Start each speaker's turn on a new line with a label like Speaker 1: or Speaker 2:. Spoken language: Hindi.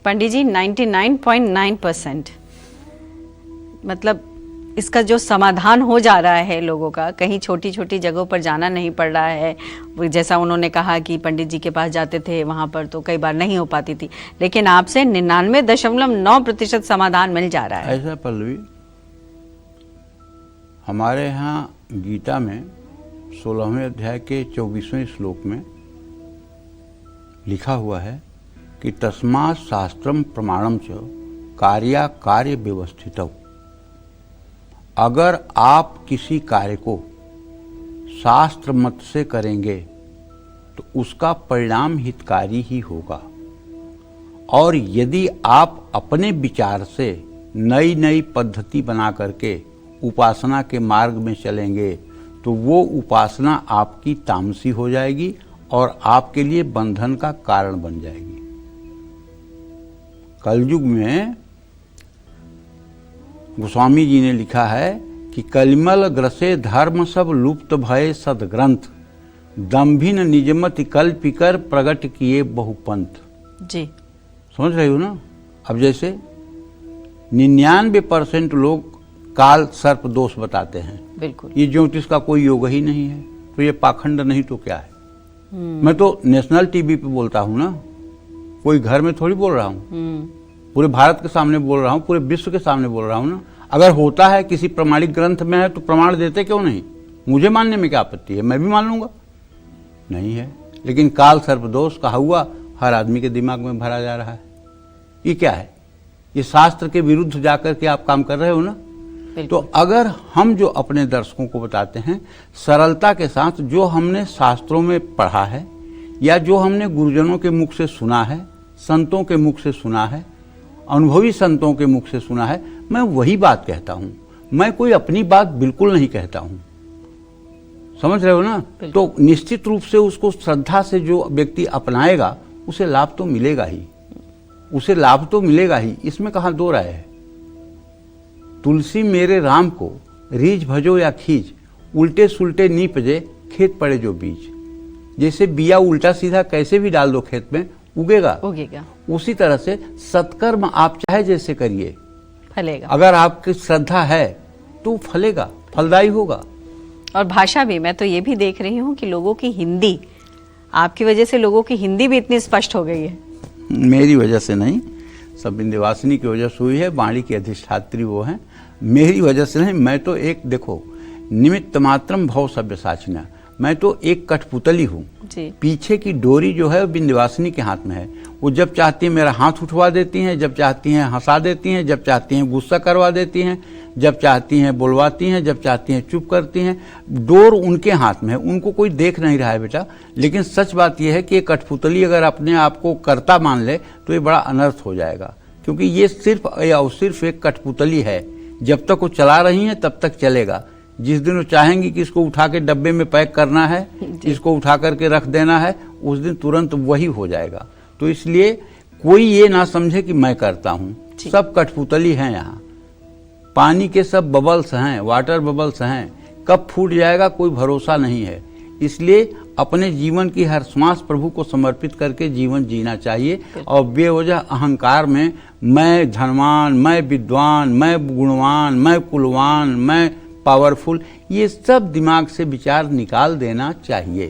Speaker 1: पंडित जी 99.9%, मतलब इसका जो समाधान हो जा रहा है लोगों का, कहीं छोटी छोटी जगहों पर जाना नहीं पड़ रहा है। जैसा उन्होंने कहा कि पंडित जी के पास जाते थे वहाँ पर तो कई बार नहीं हो पाती थी, लेकिन आपसे 99.9% समाधान मिल जा रहा है।
Speaker 2: ऐसा पल्लवी, हमारे यहाँ गीता में 16वें अध्याय के 24वें श्लोक में लिखा हुआ है कि तस्मात् शास्त्रम प्रमाणम च कार्या कार्य व्यवस्थितौ। अगर आप किसी कार्य को शास्त्र मत से करेंगे तो उसका परिणाम हितकारी ही होगा, और यदि आप अपने विचार से नई नई पद्धति बना करके उपासना के मार्ग में चलेंगे तो वो उपासना आपकी तामसी हो जाएगी और आपके लिए बंधन का कारण बन जाएगी। कलयुग में गोस्वामी जी ने लिखा है कि कलिमल ग्रसे धर्म सब लुप्त भय सदग्रंथ, दम्भिन निजमति कल्पिकर प्रगट किए बहुपंथ।
Speaker 1: जी
Speaker 2: समझ रहे हो ना। अब जैसे 99% लोग काल सर्प दोष बताते हैं,
Speaker 1: बिल्कुल,
Speaker 2: ये ज्योतिष का कोई योग ही नहीं है, तो ये पाखंड नहीं तो क्या है। मैं तो नेशनल टीवी पे बोलता हूँ ना, कोई घर में थोड़ी बोल रहा हूँ, पूरे भारत के सामने बोल रहा हूँ, पूरे विश्व के सामने बोल रहा हूँ ना। अगर होता है किसी प्रमाणिक ग्रंथ में है तो प्रमाण देते क्यों नहीं? मुझे मानने में क्या आपत्ति है, मैं भी मान लूंगा। नहीं है, लेकिन काल सर्प दोष कहा हुआ हर आदमी के दिमाग में भरा जा रहा है। ये क्या है? ये शास्त्र के विरुद्ध जाकर के आप काम कर रहे हो ना। तो अगर हम जो अपने दर्शकों को बताते हैं सरलता के साथ, जो हमने शास्त्रों में पढ़ा है या जो हमने गुरुजनों के मुख से सुना है, संतों के मुख से सुना है, अनुभवी संतों के मुख से सुना है, मैं वही बात कहता हूं। मैं कोई अपनी बात बिल्कुल नहीं कहता हूं। समझ रहे हो ना। तो निश्चित रूप से उसको श्रद्धा से जो व्यक्ति अपनाएगा उसे लाभ तो मिलेगा ही, उसे लाभ तो मिलेगा ही, इसमें कहाँ दो राय है। तुलसी मेरे राम को रीझ भजो या खींच, उल्टे सुलटे नीपजे खेत पड़े जो बीज। जैसे बिया उल्टा सीधा कैसे भी डाल दो खेत में उगेगा, उसी तरह से सत्कर्म आप चाहे जैसे करिए
Speaker 1: फलेगा।
Speaker 2: अगर आपकी श्रद्धा है तो फलेगा, फलदायी होगा।
Speaker 1: और भाषा भी, मैं तो ये भी देख रही हूँ कि लोगों की हिंदी, आपकी वजह से लोगों की हिंदी भी इतनी स्पष्ट हो गई है।
Speaker 2: मेरी वजह से नहीं, सब विंध्यवासिनी की वजह से हुई है। वाणी की अधिष्ठात्री वो है, मेरी वजह से नहीं। मैं तो एक, देखो, निमित्त मात्रम भव सव्यसाचिना, मैं तो एक कठपुतली हूँ। पीछे की डोरी जो है विंध्यवासिनी के हाथ में है। वो जब चाहती है मेरा हाथ उठवा देती हैं, जब चाहती हैं हंसा देती हैं, जब चाहती हैं गुस्सा करवा देती हैं, जब चाहती हैं बुलवाती हैं, जब चाहती हैं चुप करती हैं। डोर उनके हाथ में है, उनको कोई देख नहीं रहा है बेटा। लेकिन सच बात यह है कि एक कठपुतली अगर अपने आप को कर्ता मान ले तो ये बड़ा अनर्थ हो जाएगा, क्योंकि ये सिर्फ एक कठपुतली है। जब तक वो चला रही हैं तब तक चलेगा। जिस दिन वो चाहेंगी कि इसको उठा के डब्बे में पैक करना है, इसको उठा करके रख देना है, उस दिन तुरंत वही हो जाएगा। तो इसलिए कोई ये ना समझे कि मैं करता हूँ, सब कठपुतली हैं। यहाँ पानी के सब बबल्स हैं, वाटर बबल्स हैं, कब फूट जाएगा कोई भरोसा नहीं है। इसलिए अपने जीवन की हर श्वास प्रभु को समर्पित करके जीवन जीना चाहिए। और बेवजह अहंकार में मैं धनवान, मैं विद्वान, मैं गुणवान, मैं कुलवान, मैं पावरफुल, ये सब दिमाग से विचार निकाल देना चाहिए।